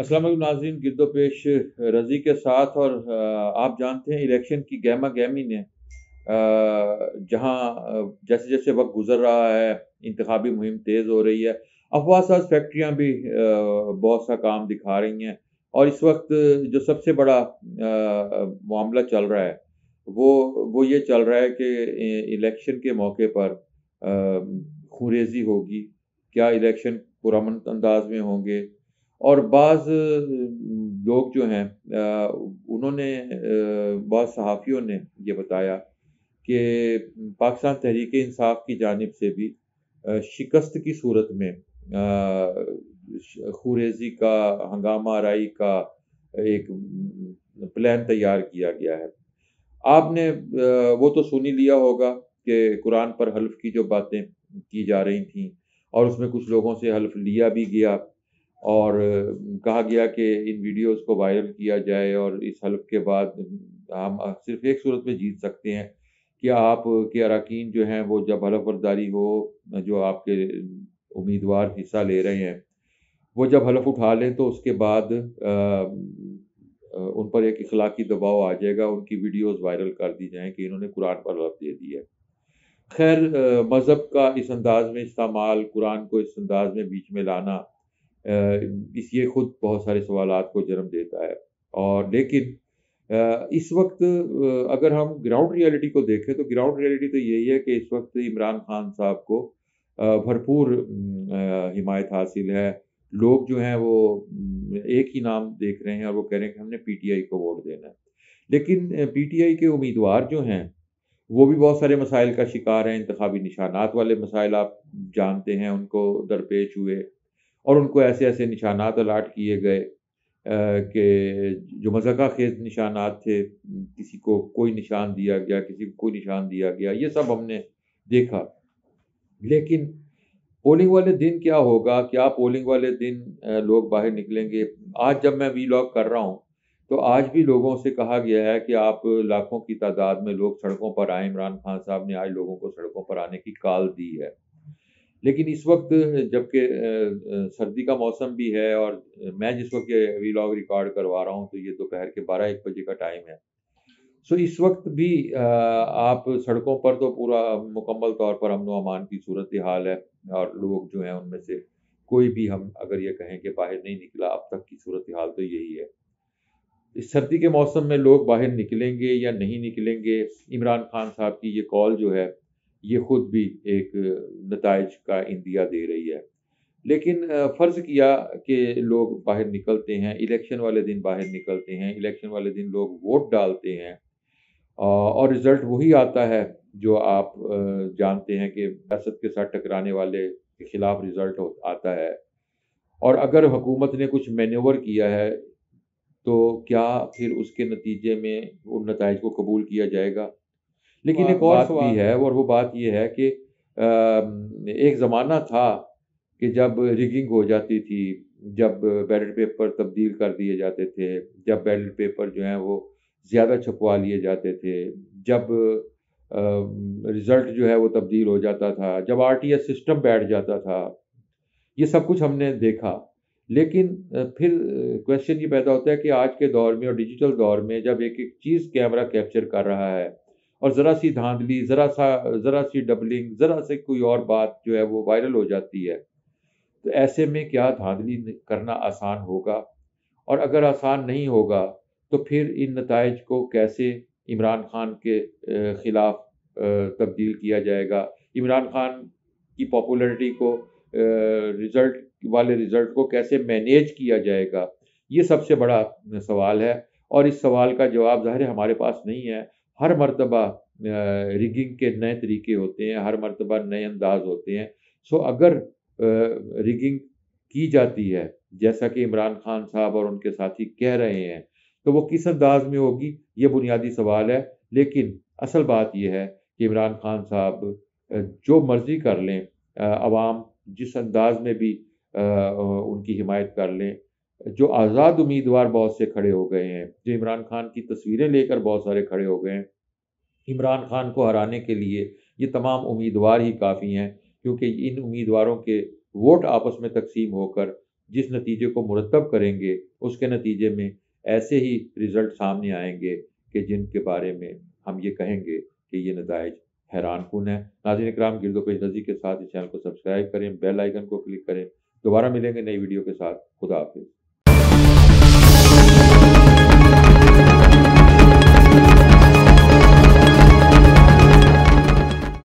السلام علیکم ناظرین، گرد و پیش رضی کے ساتھ اور آپ جانتے ہیں الیکشن کی گہما گہمی نے جہاں جیسے جیسے وقت گزر رہا ہے انتخابی مہم تیز ہو رہی ہے، افواہ ساز فیکٹریاں بھی بہت سا کام دکھا رہی ہیں، اور اس وقت جو سب سے بڑا معاملہ چل رہا ہے وہ یہ چل رہا ہے کہ الیکشن کے موقع پر خوریزی ہوگی، کیا الیکشن پرامن انداز میں ہوں گے، اور بعض لوگ جو ہیں انہوں نے بعض صحافیوں نے یہ بتایا کہ پاکستان تحریک انصاف کی جانب سے بھی شکست کی صورت میں خوریزی کا، ہنگامہ آرائی کا ایک پلان تیار کیا گیا ہے۔ آپ نے وہ تو سنی لیا ہوگا کہ قرآن پر حلف کی جو باتیں کی جا رہی تھیں، اور اس میں کچھ لوگوں سے حلف لیا بھی گیا، اور کہا گیا کہ ان ویڈیوز کو وائرل کیا جائے، اور اس حلف کے بعد ہم صرف ایک صورت میں جیت سکتے ہیں کہ آپ کے اراکین جو ہیں وہ جب حلف برداری ہو، جو آپ کے امیدوار حصہ لے رہے ہیں وہ جب حلف اٹھا لیں تو اس کے بعد ان پر ایک اخلاقی دباؤ آ جائے گا، ان کی ویڈیوز وائرل کر دی جائیں کہ انہوں نے قرآن پر حلف دے دی ہے۔ خیر، مذہب کا اس انداز میں استعمال، قرآن کو اس انداز میں بیچ میں لانا، اس یہ خود بہت سارے سوالات کو جنم دیتا ہے، اور لیکن اس وقت اگر ہم گراؤنڈ ریئلٹی کو دیکھیں تو گراؤنڈ ریئلٹی تو یہی ہے کہ اس وقت عمران خان صاحب کو بھرپور حمایت حاصل ہے۔ لوگ جو ہیں وہ ایک ہی نام دیکھ رہے ہیں اور وہ کہہ رہے ہیں کہ ہم نے پی ٹی آئی کو ووٹ دینا ہے، لیکن پی ٹی آئی کے امیدوار جو ہیں وہ بھی بہت سارے مسائل کا شکار ہیں۔ انتخابی نشانات والے مسائل آپ جانتے ہیں، ان کو درپیش ہوئے، اور ان کو ایسے ایسے نشانات الاٹ کیے گئے کہ جو مضحکہ خیز نشانات تھے، کسی کو کوئی نشان دیا گیا، کسی کو کوئی نشان دیا گیا، یہ سب ہم نے دیکھا۔ لیکن پولنگ والے دن کیا ہوگا؟ کیا پولنگ والے دن لوگ باہر نکلیں گے؟ آج جب میں وی لاگ کر رہا ہوں تو آج بھی لوگوں سے کہا گیا ہے کہ آپ لاکھوں کی تعداد میں لوگ سڑکوں پر آئیں۔ عمران خان صاحب نے آج لوگوں کو سڑکوں پر آنے کی کال دی ہے، لیکن اس وقت جبکہ سردی کا موسم بھی ہے، اور میں جس وقت یہ وی لاگ ریکارڈ کروا رہا ہوں تو یہ دوپہر کے 12-1 بجے کا ٹائم ہے، سو اس وقت بھی آپ سڑکوں پر تو پورا مکمل طور پر امن و امان کی صورتحال ہے، اور لوگ جو ہیں ان میں سے کوئی بھی، ہم اگر یہ کہیں کہ باہر نہیں نکلا، اب تک کی صورتحال تو یہی ہے۔ اس سردی کے موسم میں لوگ باہر نکلیں گے یا نہیں نکلیں گے، عمران خان صاحب کی یہ کال جو ہے یہ خود بھی ایک نتائج کا اندیا دے رہی ہے۔ لیکن فرض کیا کہ لوگ باہر نکلتے ہیں، الیکشن والے دن باہر نکلتے ہیں، الیکشن والے دن لوگ ووٹ ڈالتے ہیں، اور رزلٹ وہی آتا ہے جو آپ جانتے ہیں کہ ریاست کے ساتھ ٹکرانے والے کے خلاف رزلٹ آتا ہے، اور اگر حکومت نے کچھ مینیور کیا ہے تو کیا پھر اس کے نتیجے میں ان نتائج کو قبول کیا جائے گا؟ لیکن ایک اور بات بھی ہے، اور وہ بات یہ ہے کہ ایک زمانہ تھا کہ جب ریگنگ ہو جاتی تھی، جب بیلٹ پیپر تبدیل کر دیے جاتے تھے، جب بیلٹ پیپر جو ہیں وہ زیادہ چھپوا لیے جاتے تھے، جب رزلٹ جو ہے وہ تبدیل ہو جاتا تھا، جب آر ٹی ایس سسٹم بیٹھ جاتا تھا، یہ سب کچھ ہم نے دیکھا۔ لیکن پھر کویشچن یہ پیدا ہوتا ہے کہ آج کے دور میں اور ڈیجیٹل دور میں جب ایک ایک چیز کیمرہ کیپچر کر رہا ہے، اور ذرا سی دھاندلی، ذرا سی ڈبلنگ، ذرا سے کوئی اور بات جو ہے وہ وائرل ہو جاتی ہے، تو ایسے میں کیا دھاندلی کرنا آسان ہوگا؟ اور اگر آسان نہیں ہوگا تو پھر ان نتائج کو کیسے عمران خان کے خلاف تبدیل کیا جائے گا؟ عمران خان کی پاپولرٹی کو، رزلٹ کو کیسے مینیج کیا جائے گا؟ یہ سب سے بڑا سوال ہے، اور اس سوال کا جواب ظاہر ہمارے پاس نہیں ہے۔ ہر مرتبہ ریگنگ کے نئے طریقے ہوتے ہیں، ہر مرتبہ نئے انداز ہوتے ہیں، سو اگر ریگنگ کی جاتی ہے جیسا کہ عمران خان صاحب اور ان کے ساتھی کہہ رہے ہیں تو وہ کس انداز میں ہوگی، یہ بنیادی سوال ہے۔ لیکن اصل بات یہ ہے کہ عمران خان صاحب جو مرضی کر لیں، عوام جس انداز میں بھی ان کی حمایت کر لیں، جو آزاد امیدوار بہت سے کھڑے ہو گئے ہیں، جو عمران خان کی تصویریں لے کر بہت سارے کھڑے ہو گئے ہیں، عمران خان کو ہرانے کے لیے یہ تمام امیدوار ہی کافی ہیں، کیونکہ ان امیدواروں کے ووٹ آپس میں تقسیم ہو کر جس نتیجے کو مرتب کریں گے اس کے نتیجے میں ایسے ہی رزلٹ سامنے آئیں گے کہ جن کے بارے میں ہم یہ کہیں گے کہ یہ نتائج حیران کن ہے۔ ناظرین اکرام، گرد و پیش رضی کے ساتھ اس چینل کو سبسکرائب کریں، بیل آئیکن کو کلک کریں۔ دوبارہ ملیں گے نئی ویڈیو کے ساتھ۔ خدا حافظ۔